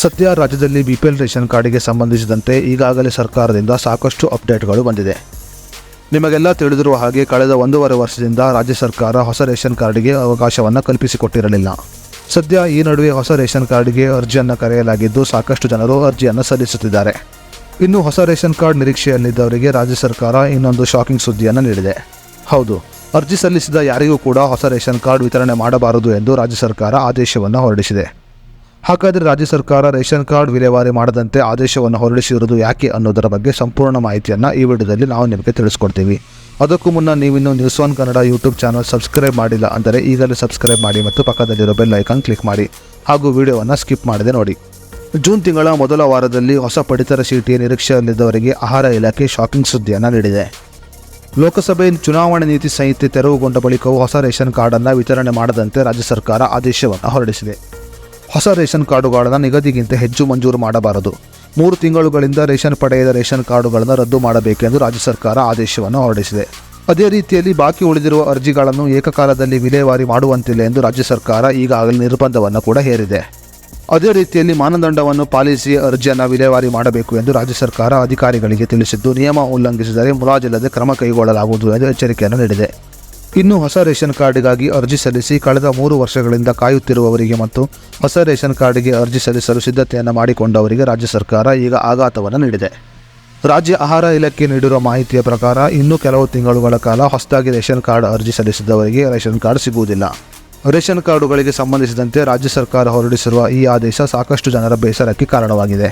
ಸದ್ಯ ರಾಜ್ಯದಲ್ಲಿ BPL ration ಕಾರ್ಡಿಗೆ ಸಂಬಂಧಿಸಿದಂತೆ ಈಗಾಗಲೇ ಸರ್ಕಾರದಿಂದ ಸಾಕಷ್ಟು ಅಪ್ಡೇಟ್ಗಳು ಬಂದಿದೆ. ನಿಮಗೆಲ್ಲ ತಿಳಿದಿರುವ ಹಾಗೆ ಕಳೆದ 1.5 ವರ್ಷದಿಂದ ರಾಜ್ಯ ಸರ್ಕಾರ ಹೊಸ ರೇಷನ್ ಕಾರ್ಡಿಗೆ ಅವಕಾಶವನ್ನು ಕಲ್ಪಿಸಿಕೊಟ್ಟಿರಲಿಲ್ಲ. ಸದ್ಯ ಈ ನಡುವೆ ಹೊಸ ರೇಷನ್ ಕಾರ್ಡಿಗೆ ಅರ್ಜಿಯನ್ನು ಕರೆಯಲಾಗಿದ್ದು ಸಾಕಷ್ಟು ಜನರು ಅರ್ಜಿಯನ್ನು ಸಲ್ಲಿಸುತ್ತಿದ್ದಾರೆ. ಇನ್ನು ಹೊಸ ರೇಷನ್ ಕಾರ್ಡ್ ನಿರೀಕ್ಷೆಯಲ್ಲಿದ್ದವರಿಗೆ ರಾಜ್ಯ ಸರ್ಕಾರ ಇನ್ನೊಂದು ಶಾಕಿಂಗ್ ಸುದ್ದಿಯನ್ನು ನೀಡಿದೆ. ಹೌದು, ಅರ್ಜಿ ಸಲ್ಲಿಸಿದ ಯಾರಿಗೂ ಕೂಡ ಹೊಸ ರೇಷನ್ ಕಾರ್ಡ್ ವಿತರಣೆ ಮಾಡಬಾರದು ಎಂದು ರಾಜ್ಯ ಸರ್ಕಾರ ಆದೇಶವನ್ನು ಹೊರಡಿಸಿದೆ. ಹಾಗಾದರೆ ರಾಜ್ಯ ಸರ್ಕಾರ ರೇಷನ್ ಕಾರ್ಡ್ ವಿಲೇವಾರಿ ಮಾಡದಂತೆ ಆದೇಶವನ್ನು ಹೊರಡಿಸಿರುವುದು ಯಾಕೆ ಅನ್ನೋದರ ಬಗ್ಗೆ ಸಂಪೂರ್ಣ ಮಾಹಿತಿಯನ್ನು ಈ ವಿಡಿಯೋದಲ್ಲಿ ನಾವು ನಿಮಗೆ ತಿಳಿಸ್ಕೊಡ್ತೀವಿ. ಅದಕ್ಕೂ ಮುನ್ನ ನೀವಿನ್ನು news one Kannada YouTube channel subscribe ಮಾಡಿಲ್ಲ ಅಂದರೆ ಈಗಲೇ ಸಬ್ಸ್ಕ್ರೈಬ್ ಮಾಡಿ ಮತ್ತು ಪಕ್ಕದಲ್ಲಿರೋ ಬೆಲ್ ಐಕಾನ್ ಕ್ಲಿಕ್ ಮಾಡಿ ಹಾಗೂ ವಿಡಿಯೋವನ್ನು ಸ್ಕಿಪ್ ಮಾಡದೆ ನೋಡಿ. ಜೂನ್ ತಿಂಗಳ ಮೊದಲ ವಾರದಲ್ಲಿ ಹೊಸ ಪಡಿತರ ಚೀಟಿಯ ನಿರೀಕ್ಷೆಯಲ್ಲಿದ್ದವರಿಗೆ ಆಹಾರ ಇಲಾಖೆ ಶಾಕಿಂಗ್ ಸುದ್ದಿಯನ್ನು ನೀಡಿದೆ. ಲೋಕಸಭೆ ಚುನಾವಣೆ ನೀತಿ ಸಂಹಿತೆ ತೆರವುಗೊಂಡ ಬಳಿಕವೂ ಹೊಸ ರೇಷನ್ ಕಾರ್ಡನ್ನು ವಿತರಣೆ ಮಾಡದಂತೆ ರಾಜ್ಯ ಸರ್ಕಾರ ಆದೇಶವನ್ನು ಹೊರಡಿಸಿದೆ. ಹೊಸ ರೇಷನ್ ಕಾರ್ಡುಗಳನ್ನು ನಿಗದಿಗಿಂತ ಹೆಚ್ಚು ಮಂಜೂರು ಮಾಡಬಾರದು. 3 ತಿಂಗಳುಗಳಿಂದ ರೇಷನ್ ಪಡೆಯದ ರೇಷನ್ ಕಾರ್ಡುಗಳನ್ನು ರದ್ದು ಮಾಡಬೇಕೆಂದು ರಾಜ್ಯ ಸರ್ಕಾರ ಆದೇಶವನ್ನು ಹೊರಡಿಸಿದೆ. ಅದೇ ರೀತಿಯಲ್ಲಿ ಬಾಕಿ ಉಳಿದಿರುವ ಅರ್ಜಿಗಳನ್ನು ಏಕಕಾಲದಲ್ಲಿ ವಿಲೇವಾರಿ ಮಾಡುವಂತಿಲ್ಲ ಎಂದು ರಾಜ್ಯ ಸರ್ಕಾರ ಈಗಾಗಲೇ ನಿರ್ಬಂಧವನ್ನು ಕೂಡ ಹೇರಿದೆ. ಅದೇ ರೀತಿಯಲ್ಲಿ ಮಾನದಂಡವನ್ನು ಪಾಲಿಸಿ ಅರ್ಜಿಯನ್ನು ವಿಲೇವಾರಿ ಮಾಡಬೇಕು ಎಂದು ರಾಜ್ಯ ಸರ್ಕಾರ ಅಧಿಕಾರಿಗಳಿಗೆ ತಿಳಿಸಿದ್ದು, ನಿಯಮ ಉಲ್ಲಂಘಿಸಿದರೆ ಮುಲಾಜಿಲ್ಲದೆ ಕ್ರಮ ಕೈಗೊಳ್ಳಲಾಗುವುದು ಎಂದು ಎಚ್ಚರಿಕೆಯನ್ನು ನೀಡಿದೆ. ಇನ್ನು ಹೊಸ ರೇಷನ್ ಕಾರ್ಡಿಗಾಗಿ ಅರ್ಜಿ ಸಲ್ಲಿಸಿ ಕಳೆದ 3 ವರ್ಷಗಳಿಂದ ಕಾಯುತ್ತಿರುವವರಿಗೆ ಮತ್ತು ಹೊಸ ರೇಷನ್ ಕಾರ್ಡಿಗೆ ಅರ್ಜಿ ಸಲ್ಲಿಸಲು ಸಿದ್ಧತೆಯನ್ನು ಮಾಡಿಕೊಂಡವರಿಗೆ ರಾಜ್ಯ ಸರ್ಕಾರ ಈಗ ಆಘಾತವನ್ನು ನೀಡಿದೆ. ರಾಜ್ಯ ಆಹಾರ ಇಲಾಖೆ ನೀಡಿರುವ ಮಾಹಿತಿಯ ಪ್ರಕಾರ ಇನ್ನೂ ಕೆಲವು ತಿಂಗಳುಗಳ ಕಾಲ ಹೊಸದಾಗಿ ರೇಷನ್ ಕಾರ್ಡ್ ಅರ್ಜಿ ಸಲ್ಲಿಸಿದವರಿಗೆ ರೇಷನ್ ಕಾರ್ಡ್ ಸಿಗುವುದಿಲ್ಲ. ರೇಷನ್ ಕಾರ್ಡುಗಳಿಗೆ ಸಂಬಂಧಿಸಿದಂತೆ ರಾಜ್ಯ ಸರ್ಕಾರ ಹೊರಡಿಸಿರುವ ಈ ಆದೇಶ ಸಾಕಷ್ಟು ಜನರ ಬೇಸರಕ್ಕೆ ಕಾರಣವಾಗಿದೆ.